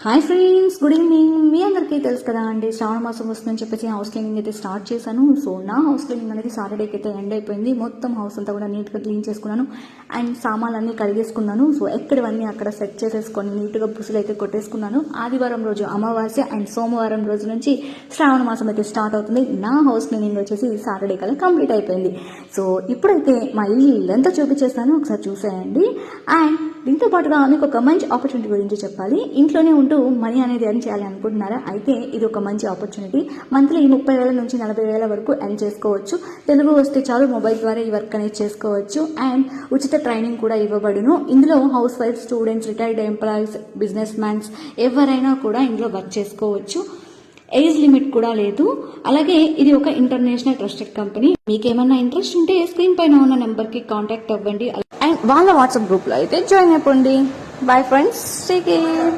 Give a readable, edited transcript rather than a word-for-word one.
Hi friends, good evening. మీ అందరికీ తెలుసు కదా అండి, శ్రావణ మాసం వస్తుందని చెప్పేసి హౌస్ క్లీనింగ్ అయితే స్టార్ట్ చేశాను. సో నా హౌస్ క్లీనింగ్ అనేది సాటర్డేకి అయితే ఎండ్ అయిపోయింది. మొత్తం హౌస్ అంతా కూడా నీట్గా క్లీన్ చేసుకున్నాను అండ్ సామాన్లన్నీ కడిగేసుకున్నాను. సో ఎక్కడవన్నీ అక్కడ సెట్ చేసేసుకొని నీట్గా బుసులు అయితే కొట్టేసుకున్నాను. ఆదివారం రోజు అమావాస్య అండ్ సోమవారం రోజు నుంచి శ్రావణ మాసం అయితే స్టార్ట్ అవుతుంది. నా హౌస్ క్లీనింగ్ వచ్చేసి సాటర్డే కల్లా కంప్లీట్ అయిపోయింది. సో ఇప్పుడైతే మా ఇల్లు ఎంత చూపించేస్తానో ఒకసారి చూసేయండి. అండ్ దీంతో పాటుగా మీకు ఒక మంచి ఆపర్చునిటీ గురించి చెప్పాలి. ఇంట్లోనే ఉంటూ మనీ అనేది ఎర్న్ చేయాలి అనుకుంటున్నారా? అయితే ఇది ఒక మంచి ఆపర్చునిటీ. మంత్లీ 30,000 నుంచి 40,000 వరకు ఎర్న్ చేసుకోవచ్చు. తెలుగు వస్తే చాలు, మొబైల్ ద్వారా ఈ వర్క్ అనేది చేసుకోవచ్చు. అండ్ ఉచిత ట్రైనింగ్ కూడా ఇవ్వబడును. ఇందులో house wife, students, retired employees, business mans ఎవరైనా కూడా ఇందులో వర్క్ చేసుకోవచ్చు. ఏజ్ లిమిట్ కూడా లేదు. అలాగే ఇది ఒక ఇంటర్నేషనల్ ట్రస్టెడ్ కంపెనీ. మీకేమన్నా ఇంట్రెస్ట్ ఉంటే స్క్రీన్ పైన ఉన్న నెంబర్కి కాంటాక్ట్ అవ్వండి అండ్ వాళ్ళ వాట్సాప్ గ్రూప్లో అయితే జాయిన్ అయిపోండి. Bye friends, take care.